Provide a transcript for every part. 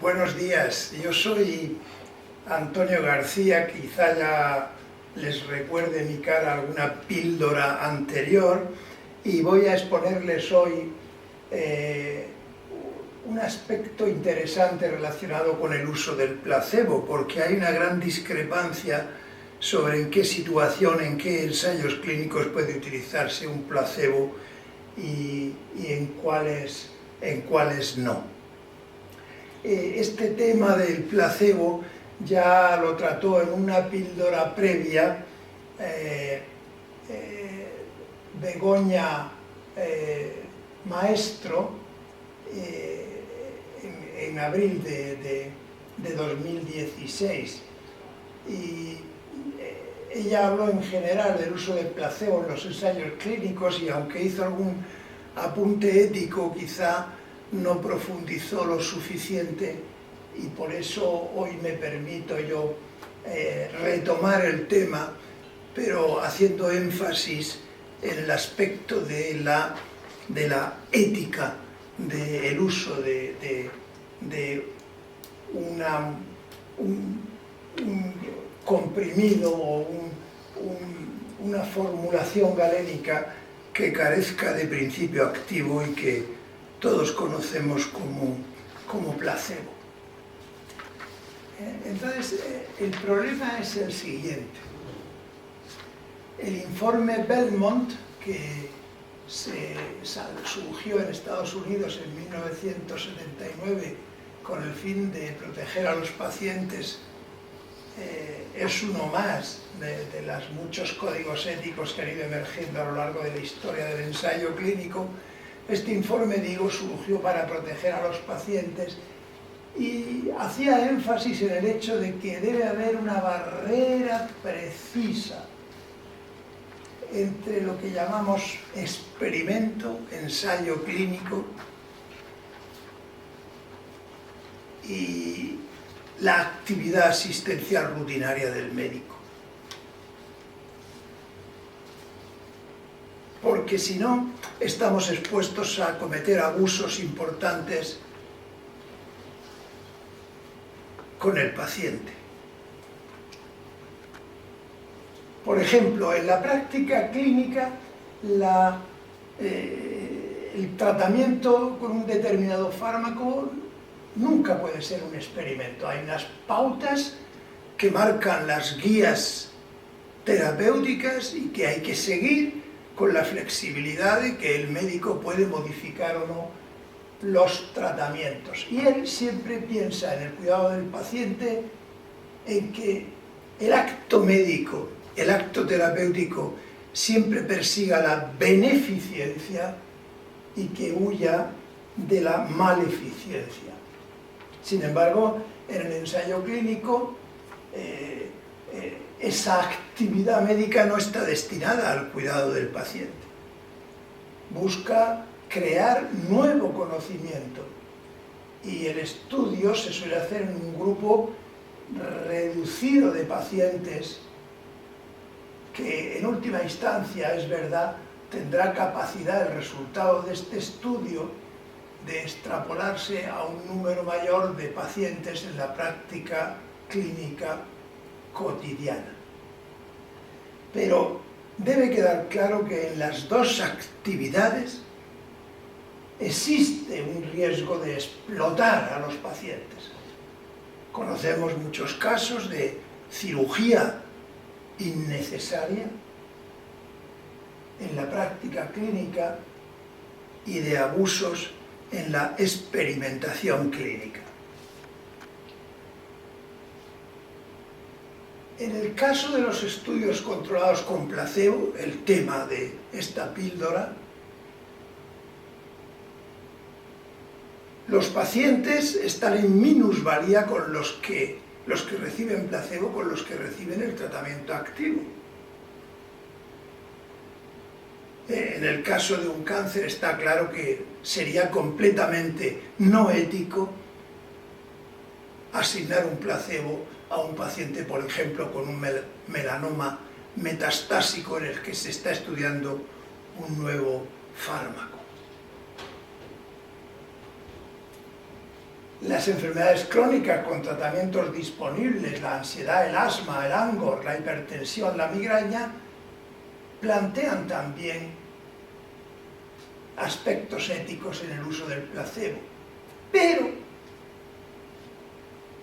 Buenos días, yo soy Antonio García, quizá ya les recuerde mi cara alguna píldora anterior, y voy a exponerles hoy un aspecto interesante relacionado con el uso del placebo, porque hay una gran discrepancia sobre en qué situación, en qué ensayos clínicos puede utilizarse un placebo y en cuáles no. Este tema del placebo ya lo trató en una píldora previa Begoña Maestro en abril de 2016, y ella habló en general del uso del placebo en los ensayos clínicos, y aunque hizo algún apunte ético, quizá no profundizó lo suficiente, y por eso hoy me permito yo retomar el tema, pero haciendo énfasis en el aspecto de la ética del uso de un comprimido o una formulación galénica que carezca de principio activo y que todos conocemos como placebo. Entonces, el problema es el siguiente. El informe Belmont, que surgió en Estados Unidos en 1979 con el fin de proteger a los pacientes, es uno más de los muchos códigos éticos que han ido emergiendo a lo largo de la historia del ensayo clínico. Este informe, digo, surgió para proteger a los pacientes y hacía énfasis en el hecho de que debe haber una barrera precisa entre lo que llamamos experimento, ensayo clínico, y la actividad asistencial rutinaria del médico. Porque si no, estamos expuestos a cometer abusos importantes con el paciente. Por ejemplo, en la práctica clínica, el tratamiento con un determinado fármaco nunca puede ser un experimento. Hay unas pautas que marcan las guías terapéuticas y que hay que seguir, con la flexibilidad de que el médico puede modificar o no los tratamientos. Y él siempre piensa en el cuidado del paciente, en que el acto médico, el acto terapéutico, siempre persiga la beneficencia y que huya de la maleficencia. Sin embargo, en el ensayo clínico, esa actividad médica no está destinada al cuidado del paciente. Busca crear nuevo conocimiento, y el estudio se suele hacer en un grupo reducido de pacientes que en última instancia, es verdad, tendrá capacidad el resultado de este estudio de extrapolarse a un número mayor de pacientes en la práctica clínica cotidiana. Pero debe quedar claro que en las dos actividades existe un riesgo de explotar a los pacientes. Conocemos muchos casos de cirugía innecesaria en la práctica clínica y de abusos en la experimentación clínica. En el caso de los estudios controlados con placebo, el tema de esta píldora, los pacientes están en minusvalía con los que reciben placebo con los que reciben el tratamiento activo. En el caso de un cáncer está claro que sería completamente no ético asignar un placebo a un paciente, por ejemplo, con un melanoma metastásico en el que se está estudiando un nuevo fármaco. Las enfermedades crónicas con tratamientos disponibles, la ansiedad, el asma, el angor, la hipertensión, la migraña, plantean también aspectos éticos en el uso del placebo. Pero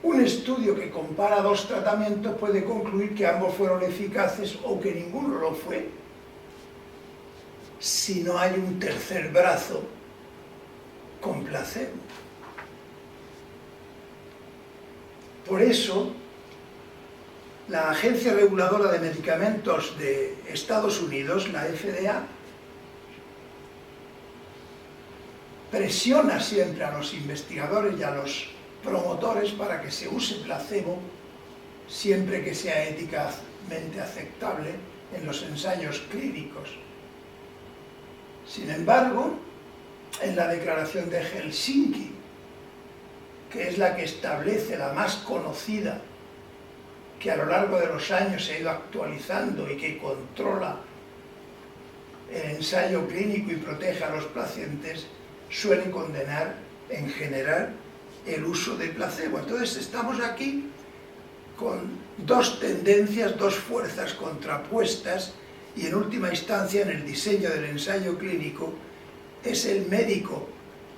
un estudio que compara dos tratamientos puede concluir que ambos fueron eficaces o que ninguno lo fue, si no hay un tercer brazo con placebo. Por eso, la Agencia Reguladora de Medicamentos de Estados Unidos, la FDA, presiona siempre a los investigadores y a los promotores para que se use placebo siempre que sea éticamente aceptable en los ensayos clínicos. Sin embargo, en la Declaración de Helsinki, que es la que establece, la más conocida, que a lo largo de los años se ha ido actualizando y que controla el ensayo clínico y protege a los pacientes, suele condenar en general el uso de placebo. Entonces estamos aquí con dos tendencias, dos fuerzas contrapuestas, y en última instancia en el diseño del ensayo clínico es el médico,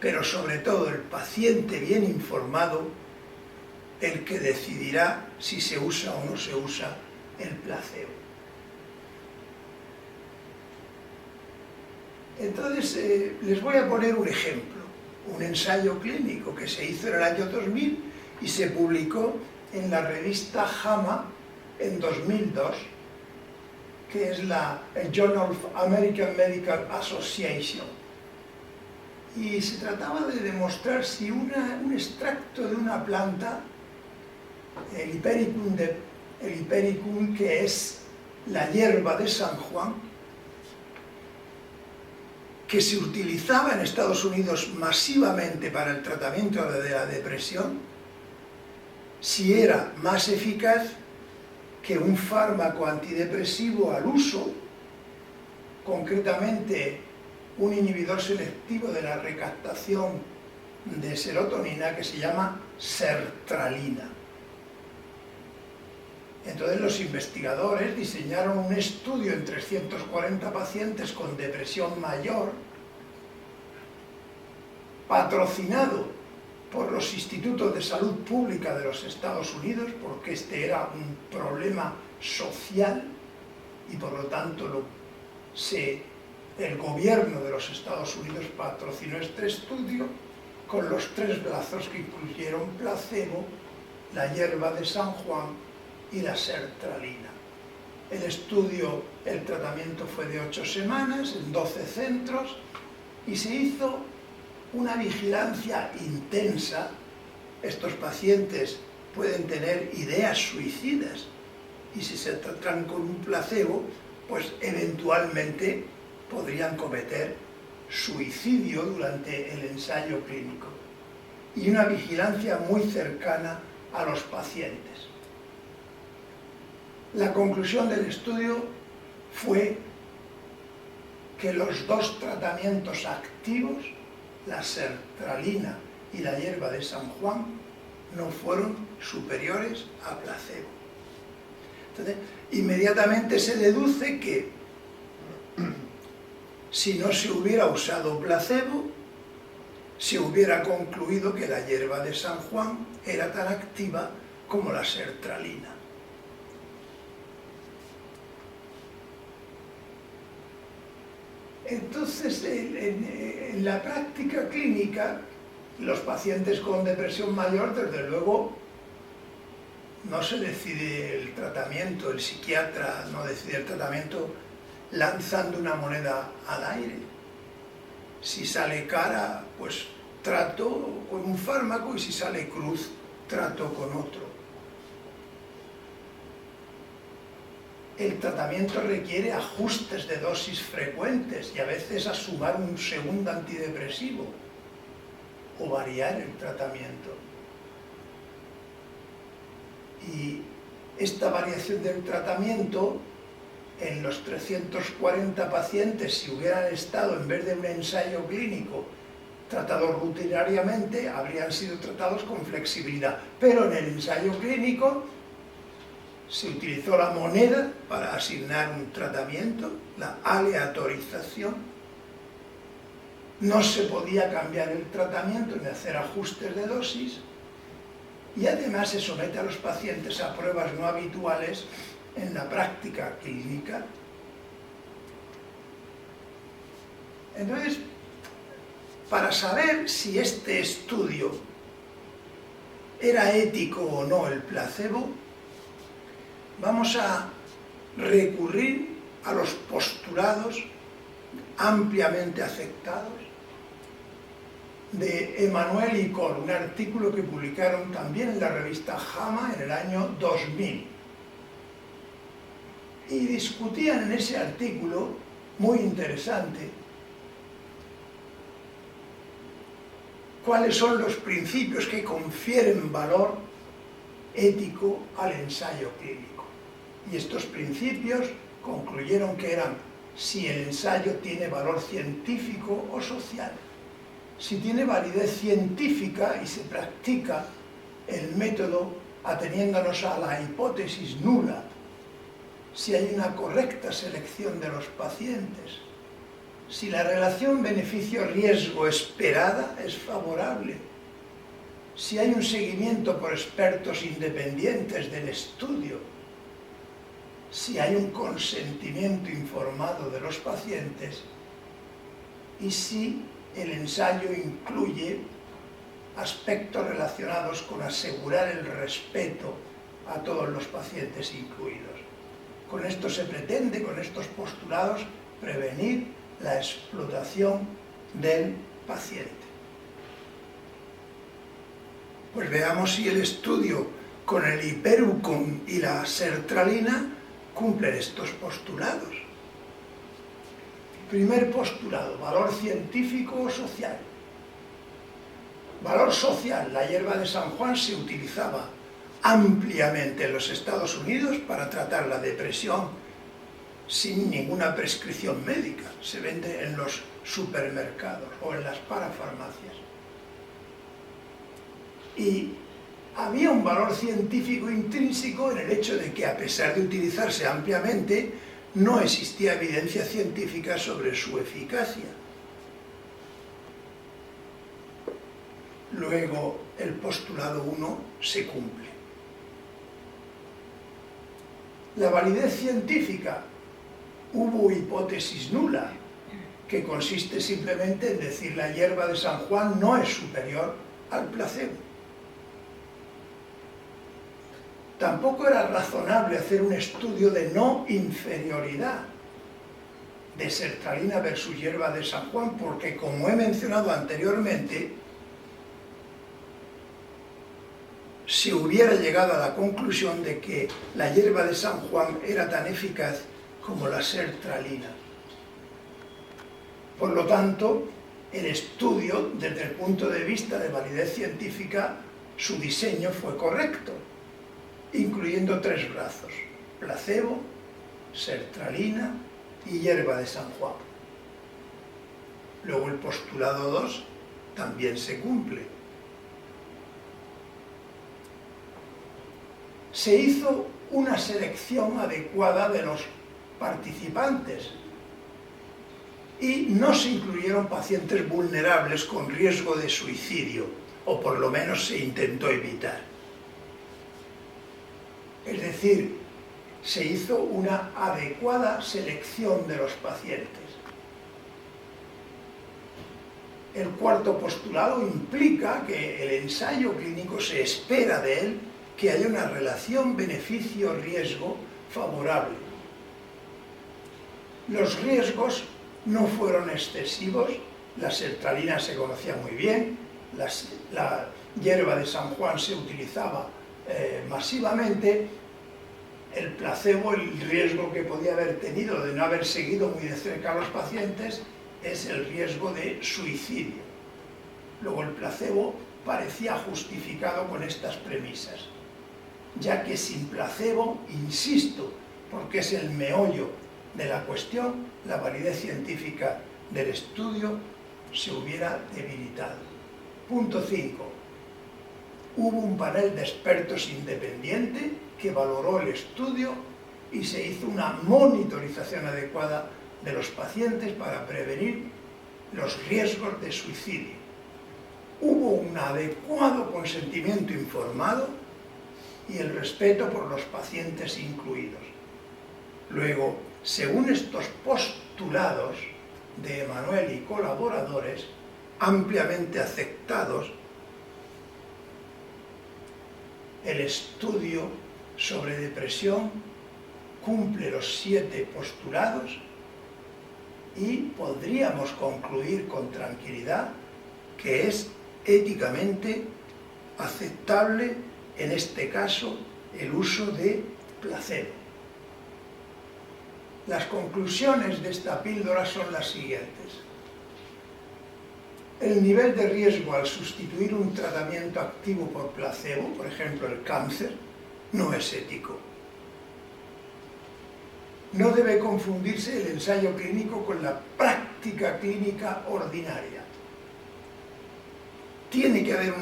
pero sobre todo el paciente bien informado, el que decidirá si se usa o no se usa el placebo. Entonces, les voy a poner un ejemplo, un ensayo clínico que se hizo en el año 2000 y se publicó en la revista JAMA en 2002, que es el Journal of American Medical Association. Y se trataba de demostrar si un extracto de una planta, el Hipericum, que es la hierba de San Juan, que se utilizaba en Estados Unidos masivamente para el tratamiento de la depresión, si era más eficaz que un fármaco antidepresivo al uso, concretamente un inhibidor selectivo de la recaptación de serotonina que se llama sertralina. Entonces los investigadores diseñaron un estudio en 340 pacientes con depresión mayor, patrocinado por los institutos de salud pública de los Estados Unidos, porque este era un problema social y por lo tanto el gobierno de los Estados Unidos patrocinó este estudio con los tres brazos que incluyeron placebo, la hierba de San Juan y la sertralina. El tratamiento fue de 8 semanas en 12 centros y se hizo una vigilancia intensa. Estos pacientes pueden tener ideas suicidas y si se tratan con un placebo, pues eventualmente podrían cometer suicidio durante el ensayo clínico. Y una vigilancia muy cercana a los pacientes. La conclusión del estudio fue que los dos tratamientos activos, la sertralina y la hierba de San Juan, no fueron superiores a placebo. Entonces, inmediatamente se deduce que si no se hubiera usado placebo, se hubiera concluido que la hierba de San Juan era tan activa como la sertralina. Entonces, en la práctica clínica, los pacientes con depresión mayor, desde luego, no se decide el tratamiento, el psiquiatra no decide el tratamiento lanzando una moneda al aire. Si sale cara, pues trato con un fármaco, y si sale cruz, trato con otro. El tratamiento requiere ajustes de dosis frecuentes y a veces a sumar un segundo antidepresivo o variar el tratamiento. Y esta variación del tratamiento, en los 340 pacientes, si hubieran estado, en vez de un ensayo clínico, tratados rutinariamente, habrían sido tratados con flexibilidad. Pero en el ensayo clínico se utilizó la moneda para asignar un tratamiento, la aleatorización. No se podía cambiar el tratamiento ni hacer ajustes de dosis. Y además se somete a los pacientes a pruebas no habituales en la práctica clínica. Entonces, para saber si este estudio era ético o no el placebo, vamos a recurrir a los postulados ampliamente aceptados de Emanuel y Cole, un artículo que publicaron también en la revista JAMA en el año 2000. Y discutían en ese artículo, muy interesante, cuáles son los principios que confieren valor ético al ensayo clínico. Y estos principios concluyeron que eran si el ensayo tiene valor científico o social, si tiene validez científica y se practica el método ateniéndonos a la hipótesis nula, si hay una correcta selección de los pacientes, si la relación beneficio-riesgo esperada es favorable, si hay un seguimiento por expertos independientes del estudio, si hay un consentimiento informado de los pacientes y si el ensayo incluye aspectos relacionados con asegurar el respeto a todos los pacientes incluidos. Con esto se pretende, con estos postulados, prevenir la explotación del paciente. Pues veamos si el estudio con el hiperucón y la sertralina cumplen estos postulados. Primer postulado, valor científico o social. Valor social, la hierba de San Juan se utilizaba ampliamente en los Estados Unidos para tratar la depresión sin ninguna prescripción médica. Se vende en los supermercados o en las parafarmacias. Y había un valor científico intrínseco en el hecho de que, a pesar de utilizarse ampliamente, no existía evidencia científica sobre su eficacia. Luego, el postulado 1 se cumple. La validez científica, hubo hipótesis nula, que consiste simplemente en decir la hierba de San Juan no es superior al placebo. Tampoco era razonable hacer un estudio de no inferioridad de sertralina versus hierba de San Juan, porque, como he mencionado anteriormente, se hubiera llegado a la conclusión de que la hierba de San Juan era tan eficaz como la sertralina. Por lo tanto, el estudio, desde el punto de vista de validez científica, su diseño fue correcto, incluyendo 3 brazos: placebo, sertralina y hierba de San Juan. Luego el postulado 2 también se cumple. Se hizo una selección adecuada de los participantes y no se incluyeron pacientes vulnerables con riesgo de suicidio, o por lo menos se intentó evitar. Es decir, se hizo una adecuada selección de los pacientes. El cuarto postulado implica que el ensayo clínico se espera de él que haya una relación beneficio-riesgo favorable. Los riesgos no fueron excesivos, la sertralina se conocía muy bien, la hierba de San Juan se utilizaba masivamente. El placebo, el riesgo que podía haber tenido de no haber seguido muy de cerca a los pacientes es el riesgo de suicidio. Luego el placebo parecía justificado con estas premisas, ya que sin placebo, insisto, porque es el meollo de la cuestión, la validez científica del estudio se hubiera debilitado. Punto 5. Hubo un panel de expertos independiente que valoró el estudio y se hizo una monitorización adecuada de los pacientes para prevenir los riesgos de suicidio. Hubo un adecuado consentimiento informado y el respeto por los pacientes incluidos. Luego, según estos postulados de Emanuel y colaboradores, ampliamente aceptados, el estudio sobre depresión cumple los 7 postulados y podríamos concluir con tranquilidad que es éticamente aceptable, en este caso, el uso de placebo. Las conclusiones de esta píldora son las siguientes. El nivel de riesgo al sustituir un tratamiento activo por placebo, por ejemplo el cáncer, no es ético. No debe confundirse el ensayo clínico con la práctica clínica ordinaria. Tiene que haber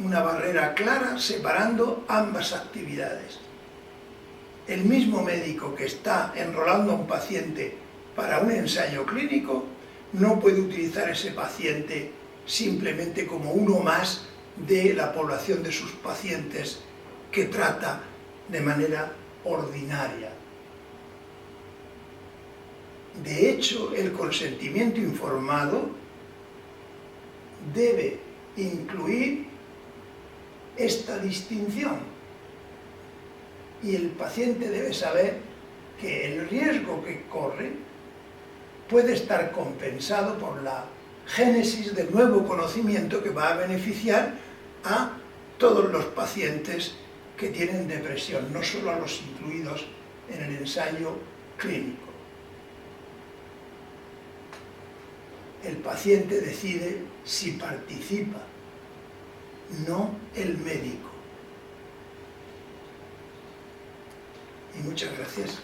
una barrera clara separando ambas actividades. El mismo médico que está enrolando a un paciente para un ensayo clínico no puede utilizar ese paciente simplemente como uno más de la población de sus pacientes que trata de manera ordinaria. De hecho, el consentimiento informado debe incluir esta distinción y el paciente debe saber que el riesgo que corre puede estar compensado por la génesis del nuevo conocimiento que va a beneficiar a todos los pacientes que tienen depresión, no solo a los incluidos en el ensayo clínico. El paciente decide si participa, no el médico. Y muchas gracias.